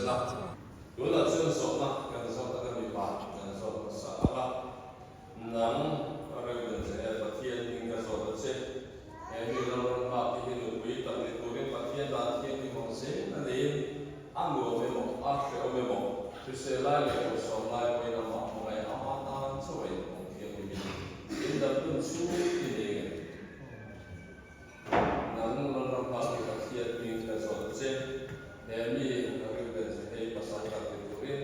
sila. Yun at sinusok na, ganasok na kami pa, ganasok sa ala. Nang aragdan sa patiyan ng kasok at siya. Emi lang ba ihinuwi, tangit ko rin patiyan dati yung mga siya, nanayin, ang luwa mo, after o mo. Kasi lali ko sa mga way na mga amatan sa way mo, kaya mo Indah pun sulit ini. Namun orang pasti kasihan dengan soalnya, kami agak sedikit pasal kategorin,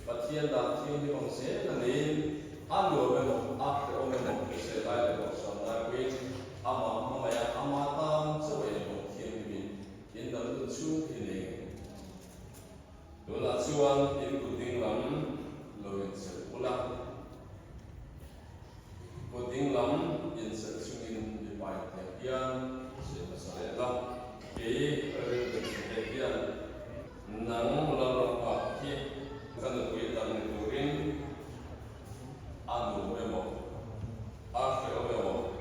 kasihan dan kasihan di bangsa, nanti anu memang akhir memang sesuai dengan soal lagi, amaya amatan sesuai dengan kami. Indah pun sulit ini. Doa suan ikutin lam, loin sekolah. Koding lam in sungsungin di pai tepian sila sarela ke tepian nang lalang paki kan kui dan turin anu memo akhir memo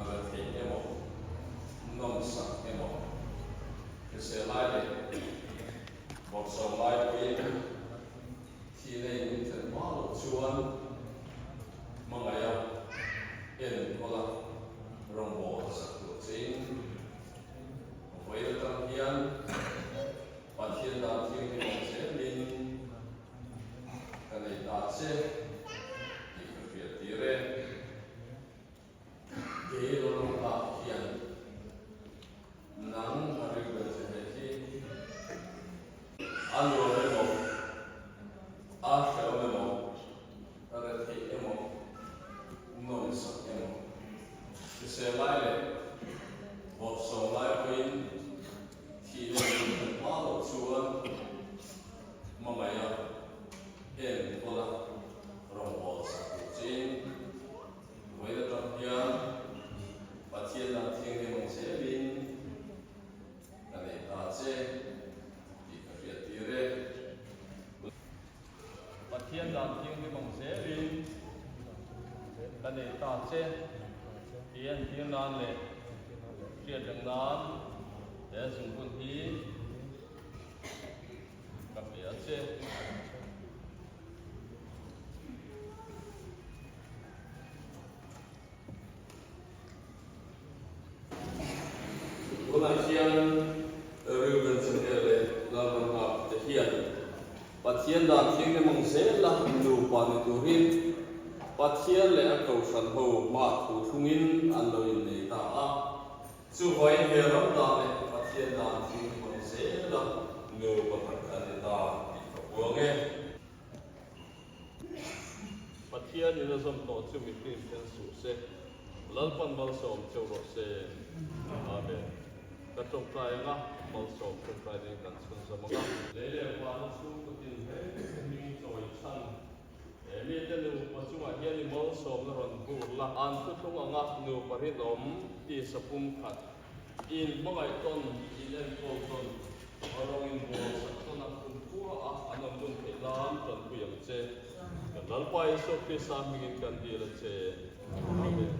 arati memo non sak memo keselai bokso lai kui kini ini termalu cuan mengayap in pola rombo satu cing mengayap tangkian pasien dan tim yang selin kali tase di tire di lorong tangkian nang hari bersihati anu memo akhir memo arati memo non sappiamo che se vai posso vai qui chi è malo sua mamma e pola rombosa così voi da tappia pazienza tiene non selin dalle tace di capire pazienza tiene non selin cái này ta sẽ tiền tiền nan này tiền đằng nan để dùng quân khí gặp địa sẽ hôm nay chiang Ruben Sendele làm học thực hiện và thiên đàng thiên cái mong sẽ là nụ quan turin Pathian le cầu san ho ma thu thungin an loin nei ta a chu hoi he ram da le pathian dan thing mon se la no pa phan ta ko nge pathian ni som to chu mi tin ten su se lal pan mal som cheu ro se amen ka tong tai nga mal som tong tai ni kan sun sa ma le le wa su ko tin he ni choi chan mi te nu pachunga hian mol som na ron bur la an tu thung anga nu parit om ti sapum khat in mangai ton in en ko ton orong in bo sak ton a kun pu a anom dun pe lam ton pu yam che dal pai so ke sa mi in kan di la che amen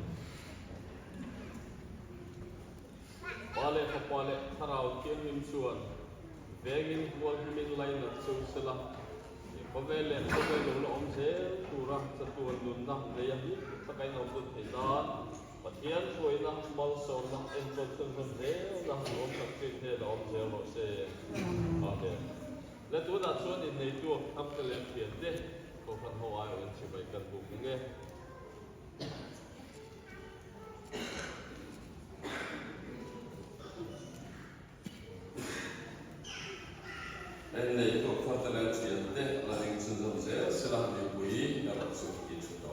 wale khapale tharau kian him chuan vegin wal min line na chu sela Pavele lo om se tura sa tuan dun na leya hi sakay na dun hidan patian foi na mal so na en ton ton de na om sa tin he om se lo se amen la tu na chuan in nei tu am ka le pian de ko phan ho ai en chi bai kan bu nge en nei tu phan ta le pian de la ning chen zong se sila ni bui na ba su ki chu do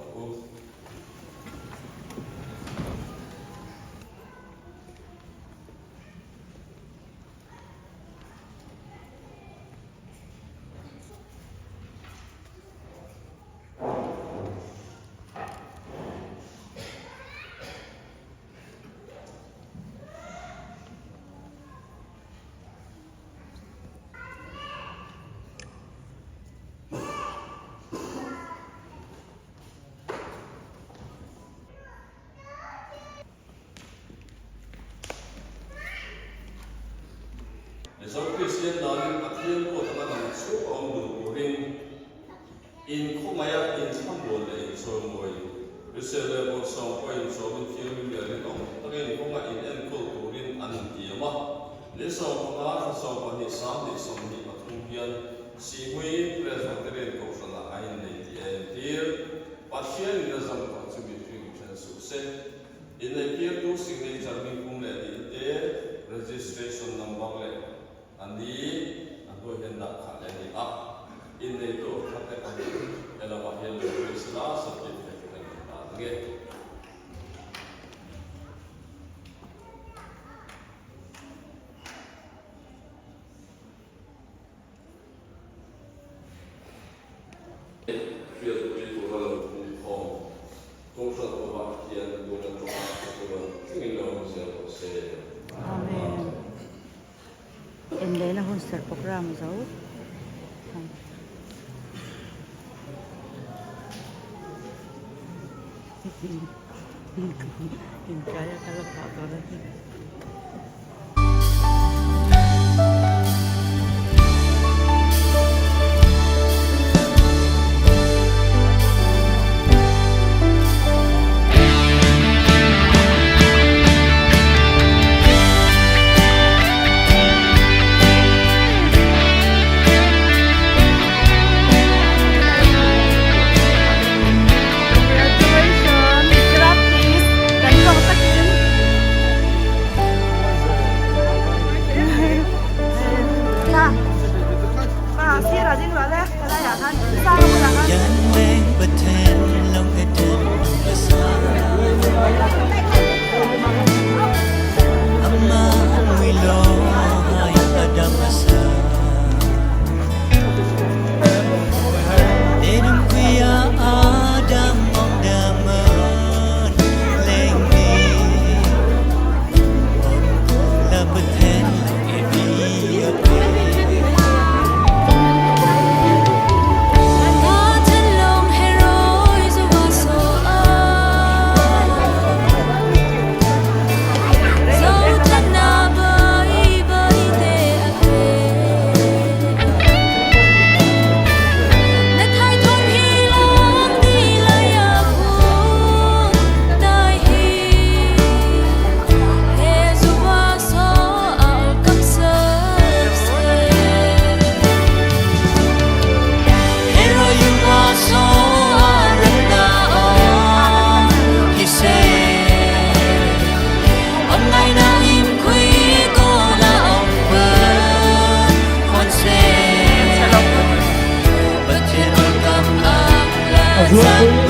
so Christian dalin pathian ko ta kan su om du rin in khomaya in sambol le so moi resele bo so ko in so min fiel min le rin om ta in khoma in en ko turin an tiama le so ma so ko ni sam ni som ni pathum pian si hui presbyterian ko sala ain nei dear pathian ni zam ko chu bi fi chen su se in the year to signature min kum le de registration number le andi ando henda khale ni a in the to khate ka ela wa hel sila certificate ta ge Amen. Em đấy là hôn sự program dấu. Cái kalau apa lagi? Hãy subscribe cho kênh Ghiền Mì Gõ để không bỏ lỡ những video hấp dẫn.